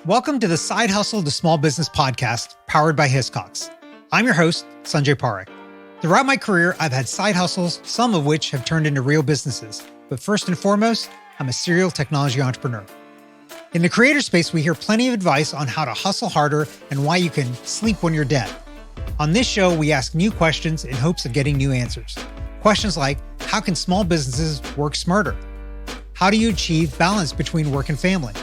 Welcome to the Side Hustle to Small Business podcast powered by Hiscox. I'm your host, Sanjay Parekh. Throughout my career, I've had side hustles, some of which have turned into real businesses. But first and foremost, I'm a serial technology entrepreneur. In the creator space, we hear plenty of advice on how to hustle harder and why you can sleep when you're dead. On this show, we ask new questions in hopes of getting new answers. Questions like, how can small businesses work smarter? How do you achieve balance between work and family?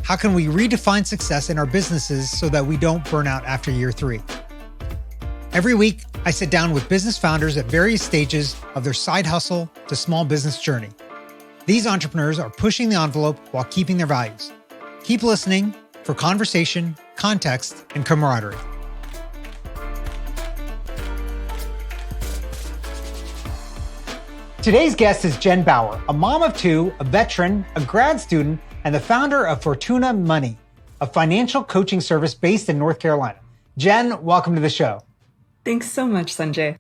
How can we redefine success in our businesses so that we don't burn out after year 3? Every week, I sit down with business founders at various stages of their side hustle to small business journey. These entrepreneurs are pushing the envelope while keeping their values. Keep listening for conversation, context, and camaraderie. Today's guest is Jen Bauer, a mom of 2, a veteran, a grad student, and the founder of Fortuna Money, a financial coaching service based in North Carolina. Jen, welcome to the show. Thanks so much, Sanjay.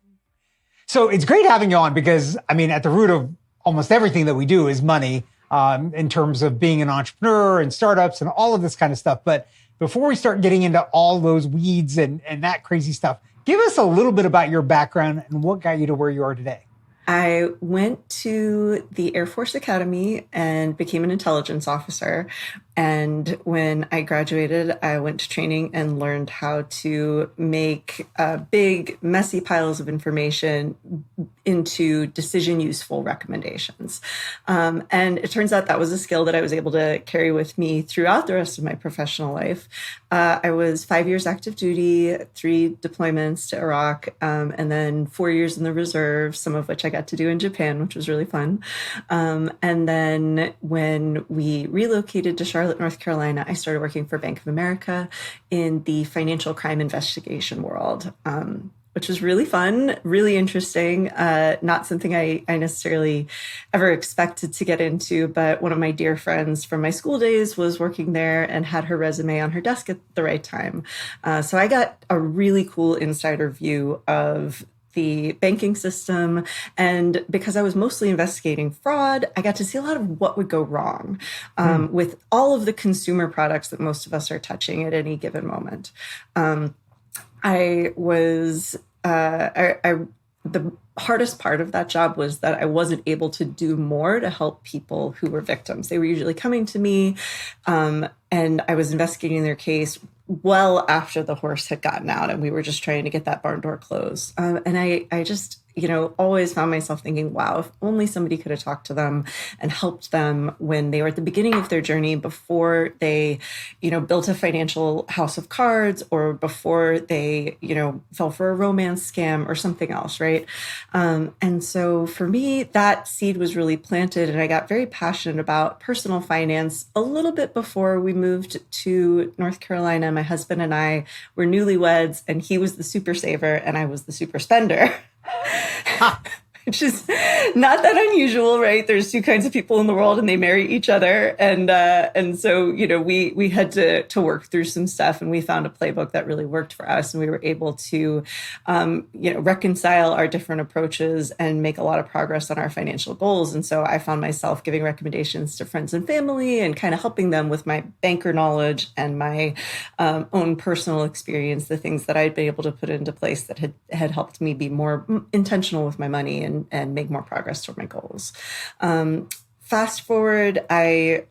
So it's great having you on because, at the root of almost everything that we do is money in terms of being an entrepreneur and startups and all of this kind of stuff. But before we start getting into all those weeds and that crazy stuff, give us a little bit about your background and what got you to where you are today. I went to the Air Force Academy and became an intelligence officer. And when I graduated, I went to training and learned how to make big, messy piles of information into decision useful recommendations. And it turns out that was a skill that I was able to carry with me throughout the rest of my professional life. I was 5 years active duty, 3 deployments to Iraq, and then 4 years in the reserve, some of which I got to do in Japan, which was really fun. And then when we relocated to Charlotte, North Carolina, I started working for Bank of America in the financial crime investigation world, which was really fun, really interesting. Not something I necessarily ever expected to get into, but one of my dear friends from my school days was working there and had her resume on her desk at the right time. So I got a really cool insider view of the banking system. And because I was mostly investigating fraud, I got to see a lot of what would go wrong with all of the consumer products that most of us are touching at any given moment. The hardest part of that job was that I wasn't able to do more to help people who were victims. They were usually coming to me, and I was investigating their case well after the horse had gotten out, and we were just trying to get that barn door closed. And I just, always found myself thinking, wow, if only somebody could have talked to them and helped them when they were at the beginning of their journey, before they, built a financial house of cards, or before they, fell for a romance scam or something else, right? And so for me, that seed was really planted, and I got very passionate about personal finance a little bit before we moved to North Carolina. My husband and I were newlyweds, and he was the super saver and I was the super spender. Which is not that unusual, right? There's 2 kinds of people in the world, and they marry each other. And so, we had to work through some stuff, and we found a playbook that really worked for us. And we were able to, reconcile our different approaches and make a lot of progress on our financial goals. And so I found myself giving recommendations to friends and family and kind of helping them with my banker knowledge and my own personal experience, the things that I'd been able to put into place that had helped me be more intentional with my money and make more progress toward my goals. Fast forward, I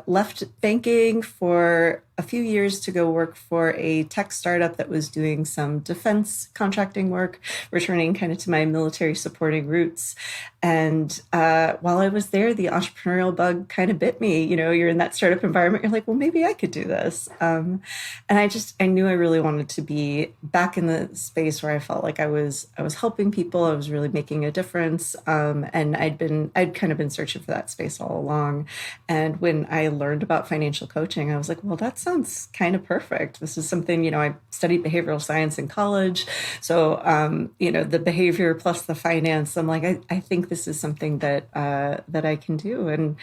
left banking for a few years to go work for a tech startup that was doing some defense contracting work, returning kind of to my military supporting roots. And while I was there, the entrepreneurial bug kind of bit me. You're in that startup environment. You're like, well, maybe I could do this. And I knew I really wanted to be back in the space where I felt like I was helping people. I was really making a difference. And I'd kind of been searching for that space all along. And when I learned about financial coaching, I was like, well, that sounds kind of perfect. This is something, I studied behavioral science in college. So, the behavior plus the finance, I'm like, I think this is something that I can do. And,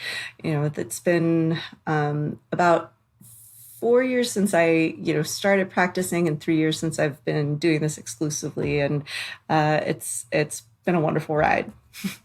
it's been about 4 years since I, started practicing, and 3 years since I've been doing this exclusively. And it's been a wonderful ride.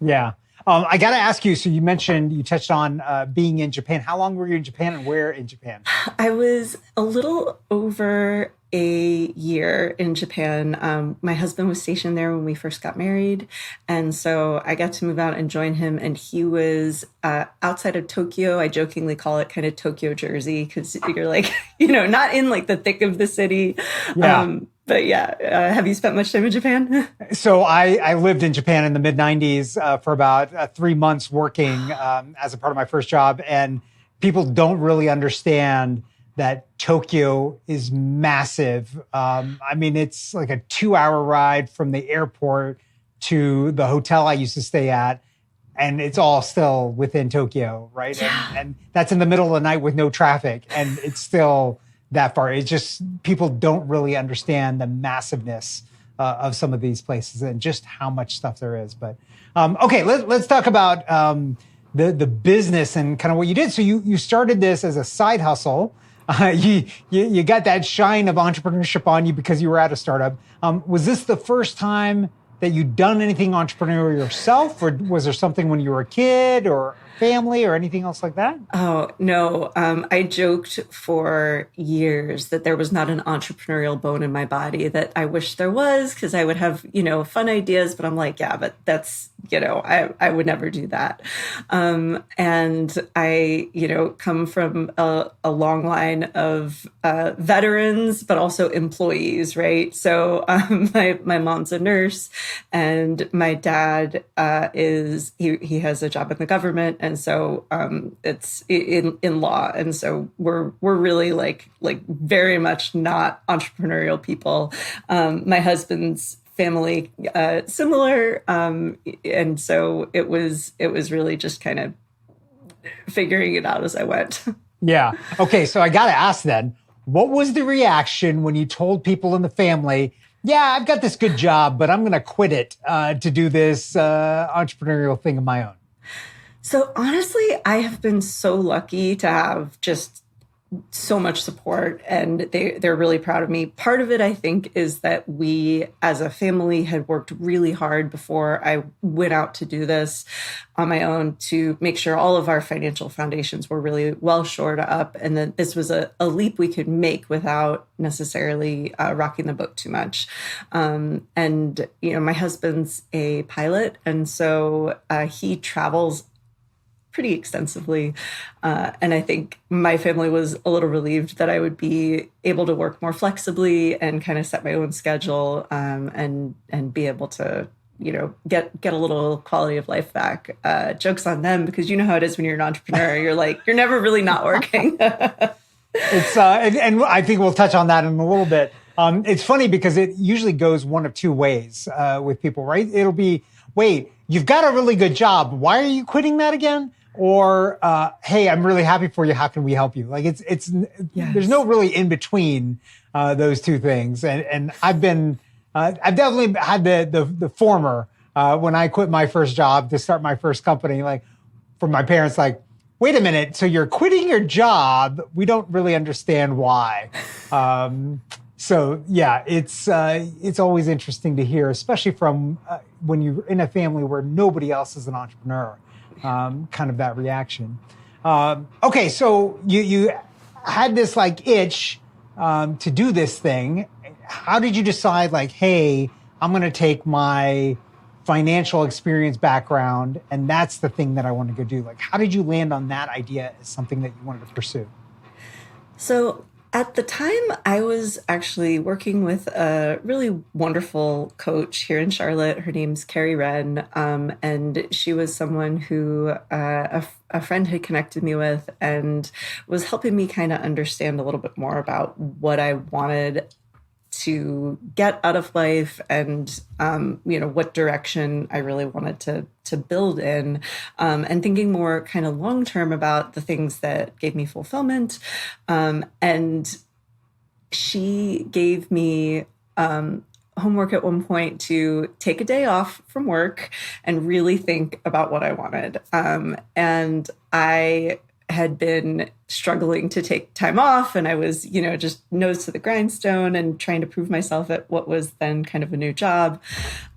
Yeah. I got to ask you, so you mentioned, you touched on being in Japan. How long were you in Japan and where in Japan? I was a little over a year in Japan. My husband was stationed there when we first got married. And so I got to move out and join him. And he was outside of Tokyo. I jokingly call it kind of Tokyo Jersey because you're like, not in like the thick of the city. Yeah. But yeah, have you spent much time in Japan? So I lived in Japan in the mid 90s for about 3 months working as a part of my first job. And people don't really understand that Tokyo is massive. I mean, it's like a 2-hour ride from the airport to the hotel I used to stay at. And it's all still within Tokyo, right? Yeah. And that's in the middle of the night with no traffic. And it's still that far. It's just people don't really understand the massiveness of some of these places and just how much stuff there is. But okay, let's talk about the business and kind of what you did. So you started this as a side hustle. You got that shine of entrepreneurship on you because you were at a startup. Was this the first time that you'd done anything entrepreneurial yourself, or was there something when you were a kid or family or anything else like that? Oh, no. I joked for years that there was not an entrepreneurial bone in my body, that I wish there was, because I would have, fun ideas, but I'm like, yeah, but that's, I would never do that. And I, come from a long line of veterans, but also employees, right? So my mom's a nurse and my dad he has a job in the government. And so it's in law. And so we're really like very much not entrepreneurial people. My husband's family similar. And so it was really just kind of figuring it out as I went. Yeah. Okay. So I got to ask then, what was the reaction when you told people in the family, yeah, I've got this good job, but I'm going to quit it to do this entrepreneurial thing of my own? So honestly, I have been so lucky to have just so much support, and they're really proud of me. Part of it, I think, is that we as a family had worked really hard before I went out to do this on my own to make sure all of our financial foundations were really well shored up, and that this was a leap we could make without necessarily rocking the boat too much. And, my husband's a pilot, and so he travels pretty extensively. And I think my family was a little relieved that I would be able to work more flexibly and kind of set my own schedule, and be able to, get a little quality of life back. Joke's on them, because you know how it is when you're an entrepreneur. You're like, you're never really not working. It's and I think we'll touch on that in a little bit. It's funny because it usually goes one of two ways with people, right? It'll be, wait, you've got a really good job. Why are you quitting that again? Or, hey, I'm really happy for you. How can we help you? Like it's Yes. There's no really in between those two things. And I've definitely had the former when I quit my first job to start my first company. Like, from my parents, like, wait a minute, so you're quitting your job? We don't really understand why. So yeah, it's always interesting to hear, especially from when you're in a family where nobody else is an entrepreneur. Kind of that reaction. Okay, so you had this like itch to do this thing. How did you decide, like, hey, I'm going to take my financial experience background and that's the thing that I want to go do? Like, how did you land on that idea as something that you wanted to pursue? So at the time, I was actually working with a really wonderful coach here in Charlotte. Her name's Carrie Wren, and she was someone who a friend had connected me with and was helping me kind of understand a little bit more about what I wanted to get out of life, and what direction I really wanted to build in, and thinking more kind of long term about the things that gave me fulfillment. And she gave me homework at one point to take a day off from work and really think about what I wanted. And I had been struggling to take time off, and I was, just nose to the grindstone and trying to prove myself at what was then kind of a new job.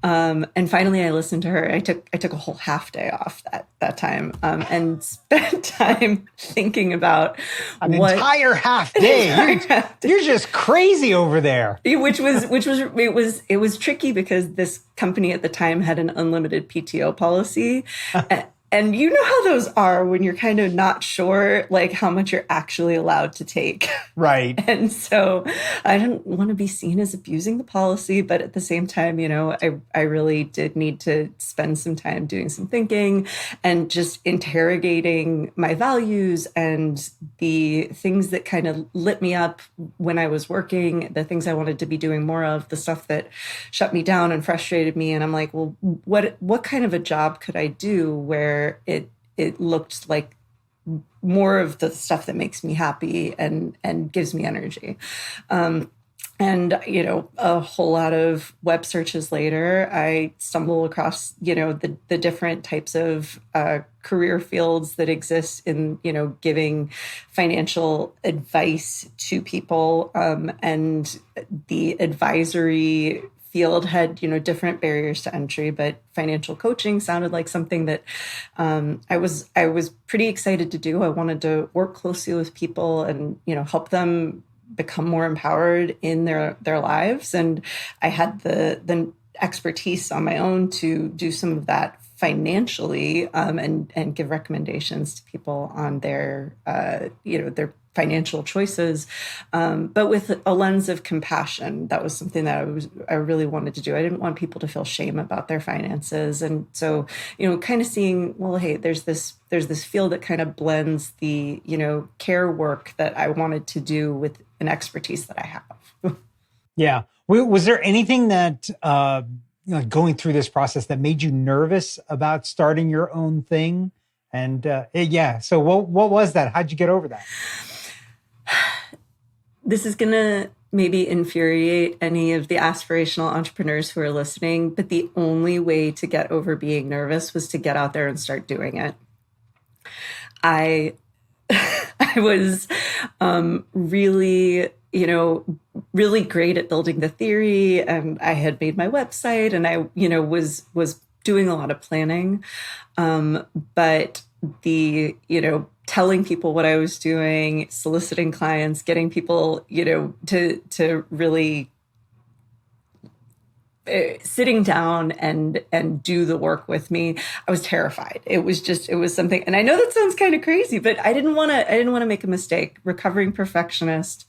And finally I listened to her. I took a whole half day off that time, and spent time thinking about entire half day. You're just crazy over there. It was tricky because this company at the time had an unlimited PTO policy. And you know how those are when you're kind of not sure, like, how much you're actually allowed to take. Right. And so I didn't want to be seen as abusing the policy. But at the same time, I really did need to spend some time doing some thinking and just interrogating my values and the things that kind of lit me up when I was working, the things I wanted to be doing more of, the stuff that shut me down and frustrated me. And I'm like, well, what kind of a job could I do where it looked like more of the stuff that makes me happy and gives me energy. And, a whole lot of web searches later, I stumble across, the different types of career fields that exist in, giving financial advice to people. And the advisory field had, different barriers to entry, but financial coaching sounded like something that I was pretty excited to do. I wanted to work closely with people and, help them become more empowered in their lives. And I had the expertise on my own to do some of that financially, and give recommendations to people on their financial choices, but with a lens of compassion. That was something that I really wanted to do. I didn't want people to feel shame about their finances. And so, kind of seeing, well, hey, there's this field that kind of blends the, care work that I wanted to do with an expertise that I have. Yeah. Was there anything that, going through this process that made you nervous about starting your own thing? And so what was that? How'd you get over that? This is going to maybe infuriate any of the aspirational entrepreneurs who are listening, but the only way to get over being nervous was to get out there and start doing it. I was really, really great at building the theory, and I had made my website, and I, was doing a lot of planning, but the, telling people what I was doing, soliciting clients, getting people, to really sitting down and do the work with me. I was terrified. It was something, and I know that sounds kind of crazy, but I didn't want to make a mistake. Recovering perfectionist,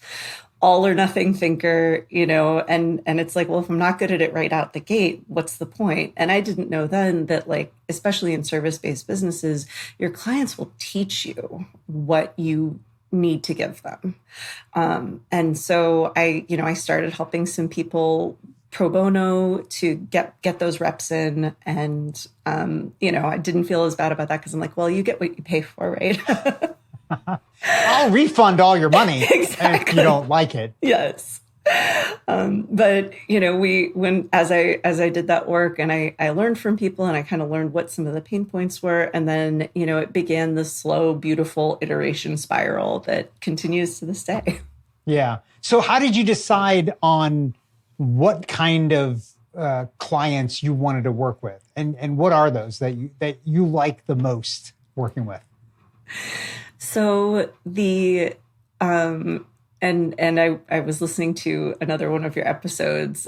all or nothing thinker, and it's like, well, if I'm not good at it right out the gate, what's the point? And I didn't know then that, like, especially in service-based businesses, your clients will teach you what you need to give them. And so I started helping some people pro bono to get those reps in. And, I didn't feel as bad about that because I'm like, well, you get what you pay for, right? I'll refund all your money exactly. if you don't like it. Yes. But as I did that work, and I learned from people, and I kind of learned what some of the pain points were. And then, it began this slow, beautiful iteration spiral that continues to this day. Yeah. So how did you decide on what kind of clients you wanted to work with? And what are those that you like the most working with? So the, and I was listening to another one of your episodes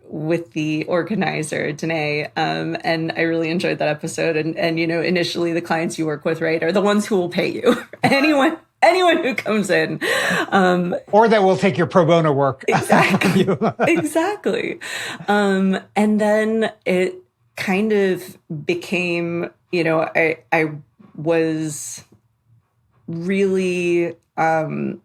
with the organizer, Danae, and I really enjoyed that episode. And initially the clients you work with, right, are the ones who will pay you. Anyone who comes in. Or that will take your pro bono work. Exactly. Exactly. And then it kind of became, I was really kind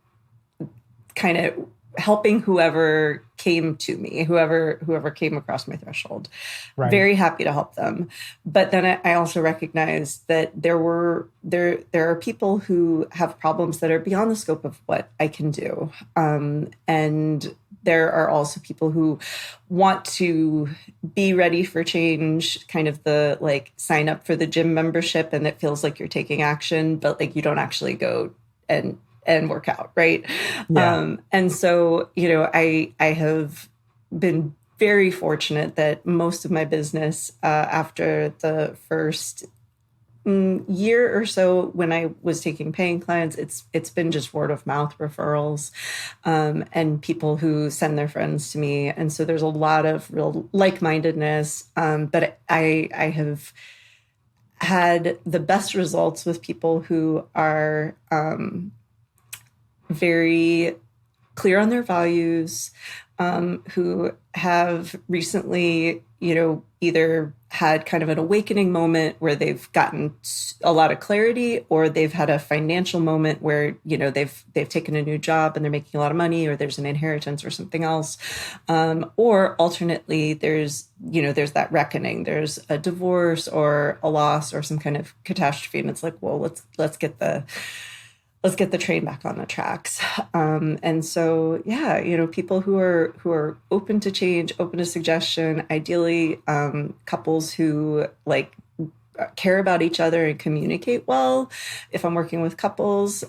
of helping whoever came to me, whoever came across my threshold. Right. Very happy to help them. But then I also recognized that there are people who have problems that are beyond the scope of what I can do. And there are also people who want to be ready for change, kind of the like sign up for the gym membership and it feels like you're taking action, but like you don't actually go and work out, right? Yeah. And so, I have been very fortunate that most of my business after the first year or so when I was taking paying clients, it's been just word of mouth referrals and people who send their friends to me. And so there's a lot of real like-mindedness. But I have had the best results with people who are very clear on their values, who have recently, either had kind of an awakening moment where they've gotten a lot of clarity, or they've had a financial moment where, they've taken a new job and they're making a lot of money, or there's an inheritance or something else. Or alternately, there's that reckoning, there's a divorce or a loss or some kind of catastrophe. And it's like, well, let's get the train back on the tracks. And so, people who are open to change, open to suggestion, ideally couples who like care about each other and communicate well. If I'm working with couples,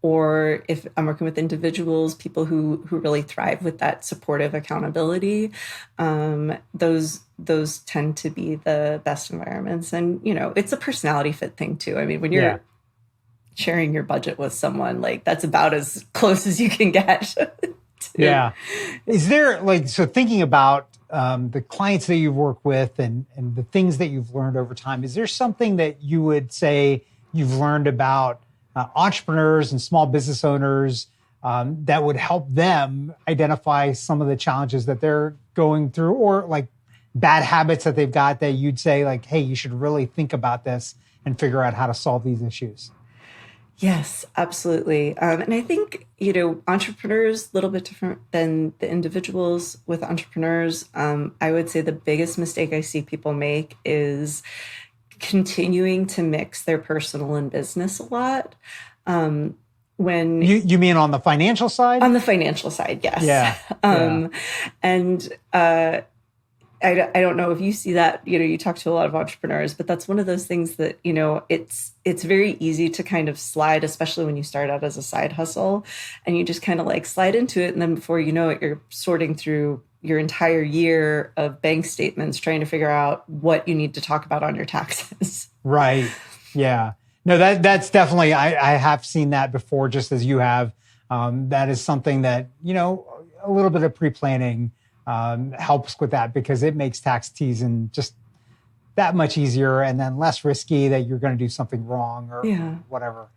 or if I'm working with individuals, people who really thrive with that supportive accountability, those tend to be the best environments. And, it's a personality fit thing too. I mean, when you're sharing your budget with someone, like that's about as close as you can get. Yeah. Is there so thinking about the clients that you work with and the things that you've learned over time, is there something that you would say you've learned about entrepreneurs and small business owners that would help them identify some of the challenges that they're going through, or like bad habits that they've got that you'd say like, hey, you should really think about this and figure out how to solve these issues? Yes, absolutely. And I think, entrepreneurs, a little bit different than the individuals with entrepreneurs. I would say the biggest mistake I see people make is continuing to mix their personal and business a lot. When you mean on the financial side? On the financial side, yes. Yeah. And I don't know if you see that, you talk to a lot of entrepreneurs, but that's one of those things that, it's very easy to kind of slide, especially when you start out as a side hustle and you just kind of like slide into it. And then before you know it, you're sorting through your entire year of bank statements, trying to figure out what you need to talk about on your taxes. Right. Yeah. No, that's definitely, I have seen that before, just as you have. That is something that, a little bit of pre-planning helps with that, because it makes tax season just that much easier and then less risky that you're going to do something wrong or whatever.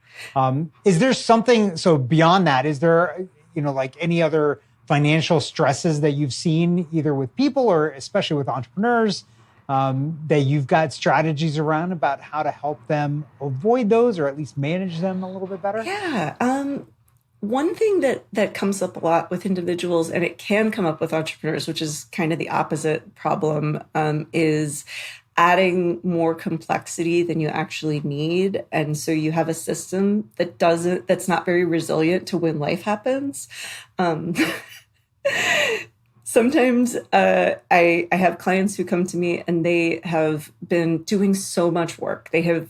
Is there something, so beyond that, is there, like any other financial stresses that you've seen either with people or especially with entrepreneurs that you've got strategies around about how to help them avoid those or at least manage them a little bit better? Yeah. One thing that comes up a lot with individuals, and it can come up with entrepreneurs, which is kind of the opposite problem, is adding more complexity than you actually need. And so you have a system that's not very resilient to when life happens. Sometimes I have clients who come to me and they have been doing so much work. They have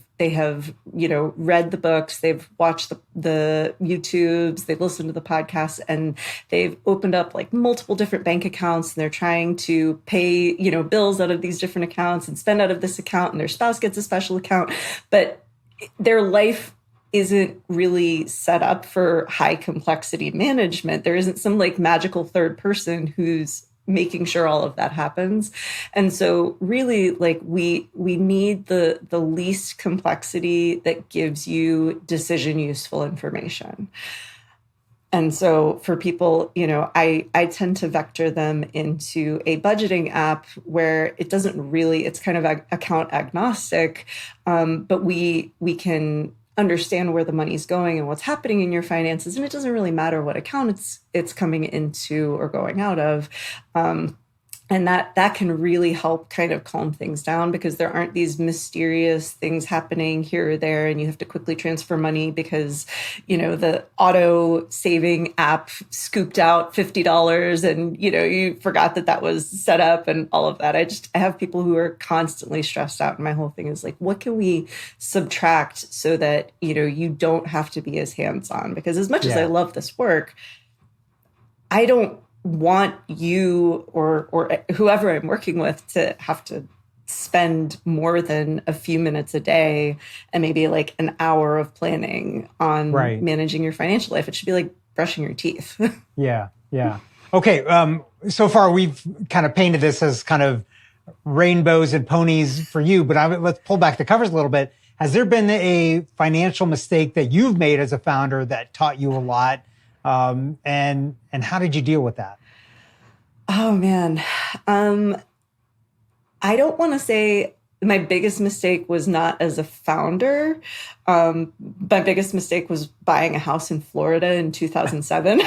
read the books, they've watched the YouTubes, they've listened to the podcasts, and they've opened up like multiple different bank accounts, and they're trying to pay bills out of these different accounts and spend out of this account, and their spouse gets a special account, but their life isn't really set up for high complexity management. There isn't some like magical third person who's making sure all of that happens. And so really like we need the least complexity that gives you decision useful information. And so for people, I tend to vector them into a budgeting app where it doesn't really, it's kind of account agnostic, but we can understand where the money's going and what's happening in your finances. And it doesn't really matter what account it's coming into or going out of. And that can really help kind of calm things down, because there aren't these mysterious things happening here or there, and you have to quickly transfer money because, the auto saving app scooped out $50 and, you forgot that was set up and all of that. I have people who are constantly stressed out. And my whole thing is like, what can we subtract so that, you don't have to be as hands-on? Because as much as I love this work, I don't want you or whoever I'm working with to have to spend more than a few minutes a day and maybe like an hour of planning on managing your financial life. It should be like brushing your teeth. Yeah. Okay. So far we've kind of painted this as kind of rainbows and ponies for you, but let's pull back the covers a little bit. Has there been a financial mistake that you've made as a founder that taught you a lot? And how did you deal with that? Oh man. I don't want to say my biggest mistake was not as a founder. My biggest mistake was buying a house in Florida in 2007.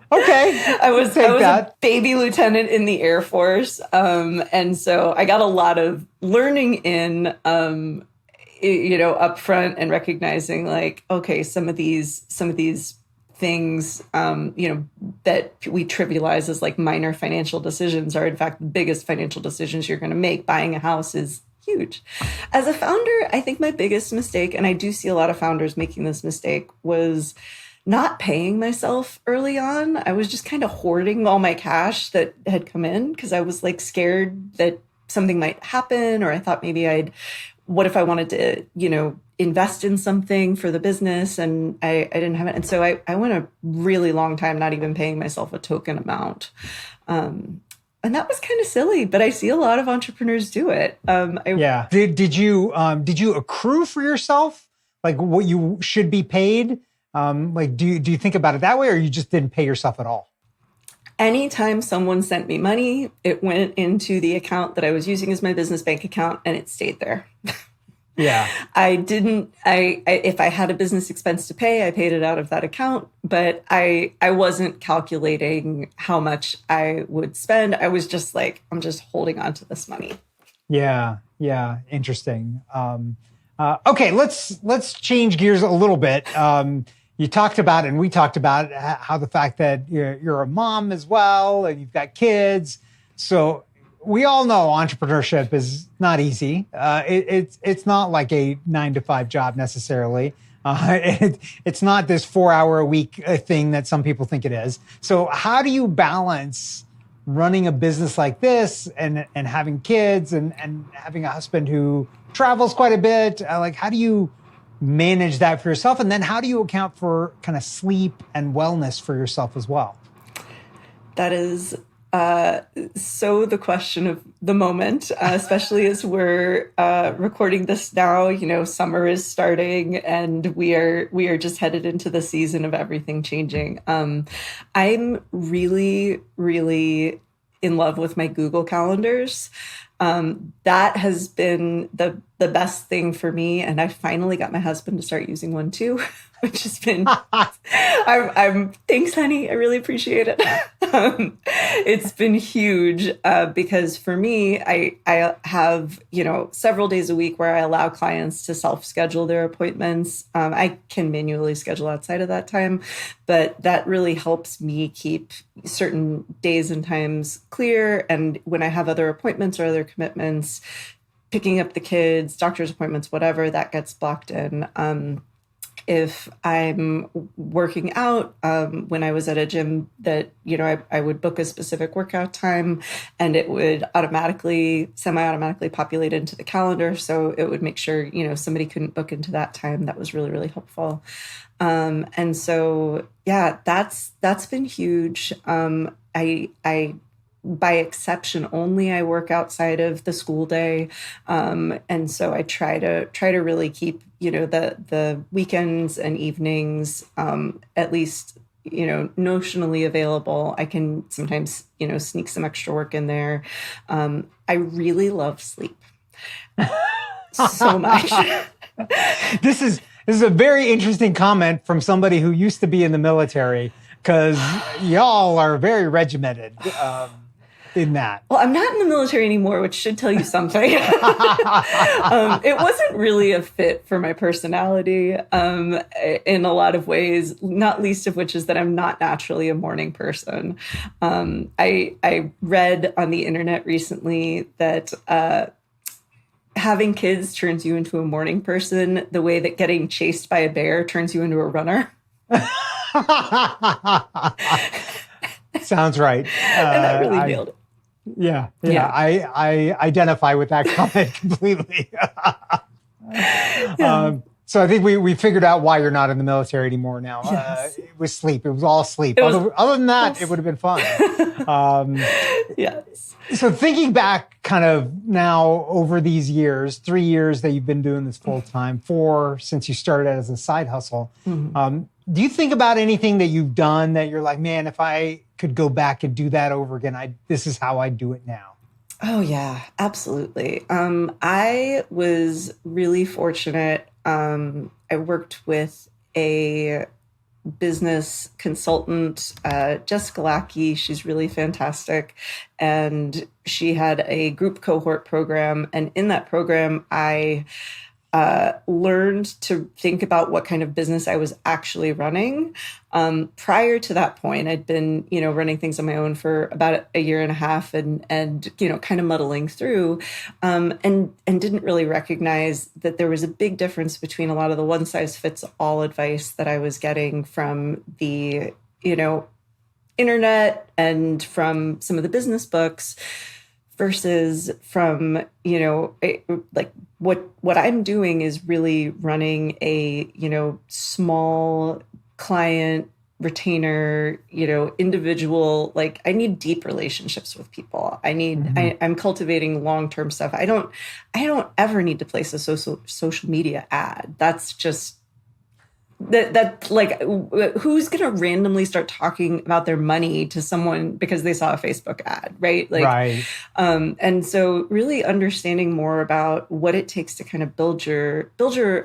Okay. I was a baby lieutenant in the Air Force. And so I got a lot of learning in, upfront, and recognizing like, okay, some of these things, that we trivialize as like minor financial decisions are in fact the biggest financial decisions you're going to make. Buying a house is huge. As a founder, I think my biggest mistake, and I do see a lot of founders making this mistake, was not paying myself early on. I was just kind of hoarding all my cash that had come in because I was like scared that something might happen, or I thought maybe what if I wanted to, invest in something for the business and I didn't have it. And so I went a really long time not even paying myself a token amount. And that was kind of silly, but I see a lot of entrepreneurs do it. Did you accrue for yourself like what you should be paid? Do you think about it that way, or you just didn't pay yourself at all? Anytime someone sent me money, it went into the account that I was using as my business bank account, and it stayed there. Yeah. If I had a business expense to pay, I paid it out of that account, but I wasn't calculating how much I would spend. I was just like, I'm just holding on to this money. Yeah. Interesting. Okay, let's change gears a little bit. You talked about, and we talked about how the fact that you're a mom as well, and you've got kids. So we all know entrepreneurship is not easy. It's not like a 9-to-5 job necessarily. It's not this 4-hour a week thing that some people think it is. So how do you balance running a business like this and having kids and having a husband who travels quite a bit? How do you manage that for yourself? And then how do you account for kind of sleep and wellness for yourself as well? That is so the question of the moment, especially as we're recording this now. Summer is starting, and we are just headed into the season of everything changing. I'm really, really in love with my Google calendars. That has been the best thing for me. And I finally got my husband to start using one too, which has been, I'm thanks, honey. I really appreciate it. It's been huge, because for me, I have, several days a week where I allow clients to self-schedule their appointments. I can manually schedule outside of that time, but that really helps me keep certain days and times clear. And when I have other appointments or other commitments, picking up the kids, doctor's appointments, whatever, that gets blocked in. If I'm working out, when I was at a gym that, I would book a specific workout time and it would semi-automatically populate into the calendar. So it would make sure, somebody couldn't book into that time. That was really, really helpful. And so, yeah, that's been huge. I by exception only, I work outside of the school day. And so I try to really keep, the weekends and evenings, at least, notionally available. I can sometimes, sneak some extra work in there. I really love sleep so much. This is a very interesting comment from somebody who used to be in the military, because y'all are very regimented in that. Well, I'm not in the military anymore, which should tell you something. It wasn't really a fit for my personality in a lot of ways, not least of which is that I'm not naturally a morning person. I read on the internet recently that having kids turns you into a morning person the way that getting chased by a bear turns you into a runner. Sounds right. And that really nailed it. Yeah. I identify with that comment completely. So I think we figured out why you're not in the military anymore now. Yes. It was sleep. It was all sleep. Other than that, it would have been fun. Yes. So thinking back kind of now over these years, 3 years that you've been doing this full time, 4 since you started as a side hustle, do you think about anything that you've done that you're like, man, if I could go back and do that over again, this is how I do it now? Oh, yeah, absolutely. I was really fortunate. I worked with a business consultant, Jessica Lackey. She's really fantastic. And she had a group cohort program. And in that program, I learned to think about what kind of business I was actually running. Prior to that point, I'd been, running things on my own for about a year and a half and kind of muddling through, and didn't really recognize that there was a big difference between a lot of the one size fits all advice that I was getting from the, internet and from some of the business books versus from, what I'm doing is really running a, small client retainer, individual, I need deep relationships with people. I'm cultivating long-term stuff. I don't ever need to place a social media ad. That's just who's going to randomly start talking about their money to someone because they saw a Facebook ad, right? Right. And so really understanding more about what it takes to kind of build your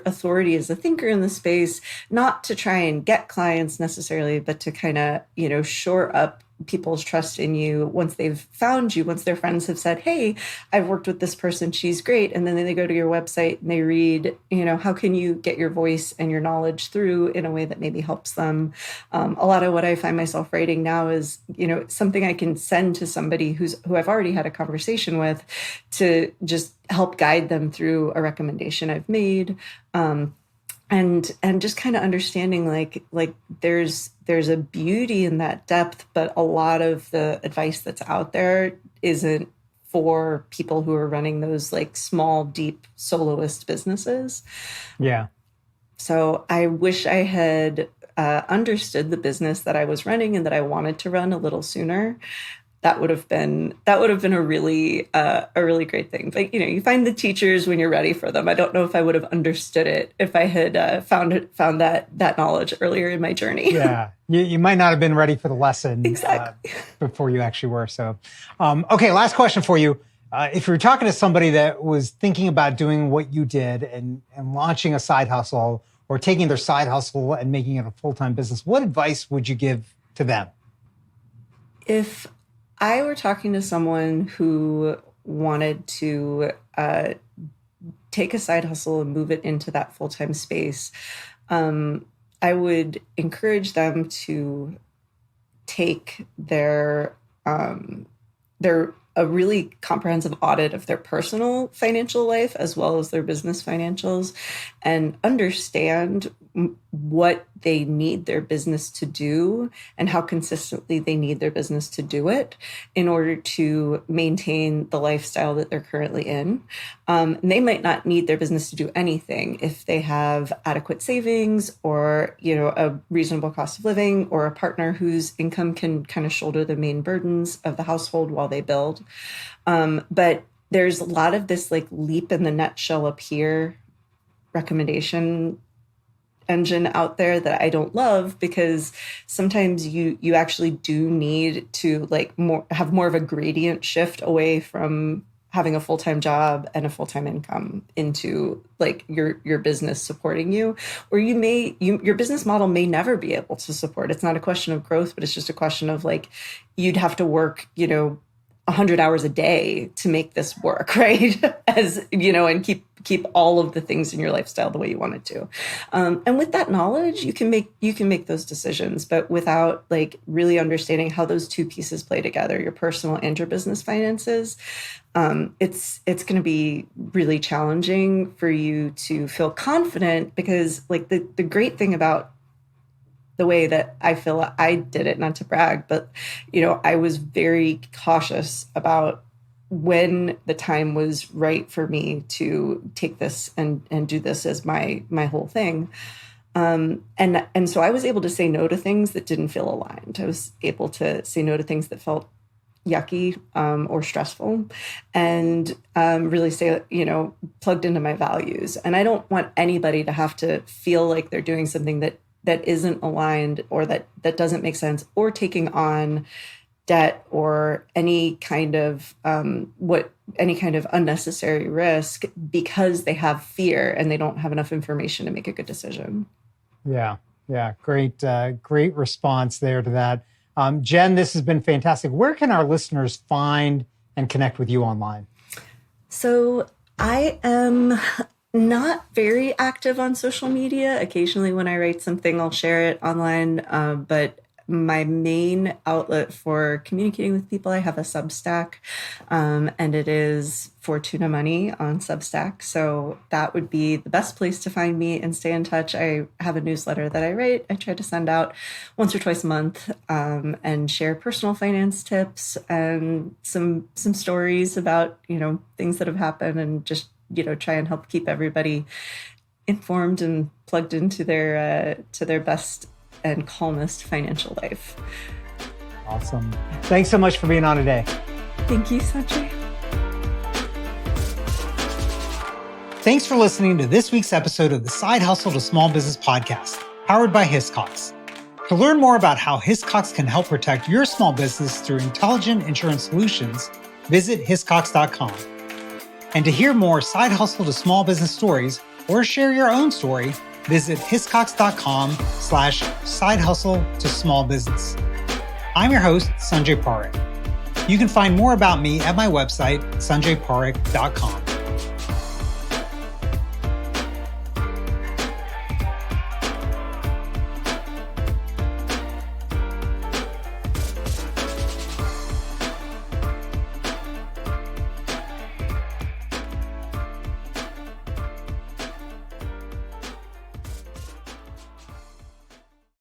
authority as a thinker in the space, not to try and get clients necessarily, but to kind of, shore up people's trust in you once they've found you, once their friends have said, hey, I've worked with this person, she's great. And then they go to your website and they read, how can you get your voice and your knowledge through in a way that maybe helps them? A lot of what I find myself writing now is, something I can send to somebody who I've already had a conversation with to just help guide them through a recommendation I've made. And just kind of understanding like there's a beauty in that depth, but a lot of the advice that's out there isn't for people who are running those small, deep soloist businesses. Yeah. So I wish I had understood the business that I was running and that I wanted to run a little sooner. That would have been a really great thing. But you find the teachers when you're ready for them. I don't know if I would have understood it if I had found that knowledge earlier in my journey. Yeah, you might not have been ready for the lesson exactly before you actually were. So, okay, last question for you. If you were talking to somebody that was thinking about doing what you did and launching a side hustle or taking their side hustle and making it a full-time business, what advice would you give to them? If I were talking to someone who wanted to take a side hustle and move it into that full-time space, I would encourage them to take their a really comprehensive audit of their personal financial life as well as their business financials and understand what they need their business to do and how consistently they need their business to do it in order to maintain the lifestyle that they're currently in. They might not need their business to do anything if they have adequate savings or, a reasonable cost of living or a partner whose income can kind of shoulder the main burdens of the household while they build. But there's a lot of this leap in the nutshell up here recommendation engine out there that I don't love because sometimes you actually do need to have more of a gradient shift away from having a full-time job and a full-time income into like your business supporting you, or your business model may never be able to support. It's not a question of growth, but it's just a question of like, you'd have to work, 100 hours a day to make this work, right? And keep all of the things in your lifestyle the way you want it to. And with that knowledge, you can make those decisions, but without like really understanding how those two pieces play together, your personal and your business finances, it's going to be really challenging for you to feel confident, because like the great thing about the way that I feel I did it, not to brag, but, I was very cautious about when the time was right for me to take this and do this as my whole thing. And so I was able to say no to things that didn't feel aligned. I was able to say no to things that felt yucky or stressful, and really stay, plugged into my values. And I don't want anybody to have to feel like they're doing something that isn't aligned, or that doesn't make sense, or taking on debt or any kind of unnecessary risk because they have fear and they don't have enough information to make a good decision. Yeah. Great response there to that. Jen, this has been fantastic. Where can our listeners find and connect with you online? So I am not very active on social media. Occasionally when I write something, I'll share it online. But my main outlet for communicating with people, I have a Substack, and it is Fortuna Money on Substack. So that would be the best place to find me and stay in touch. I have a newsletter that I write. I try to send out once or twice a month, and share personal finance tips and some stories about, things that have happened, and just, try and help keep everybody informed and plugged into their best and calmest financial life. Awesome. Thanks so much for being on today. Thank you, Sanjay. Thanks for listening to this week's episode of the Side Hustle to Small Business podcast, powered by Hiscox. To learn more about how Hiscox can help protect your small business through intelligent insurance solutions, visit hiscox.com. And to hear more Side Hustle to Small Business stories or share your own story, visit hiscox.com/side hustle to small business. I'm your host, Sanjay Parekh. You can find more about me at my website, sanjayparekh.com.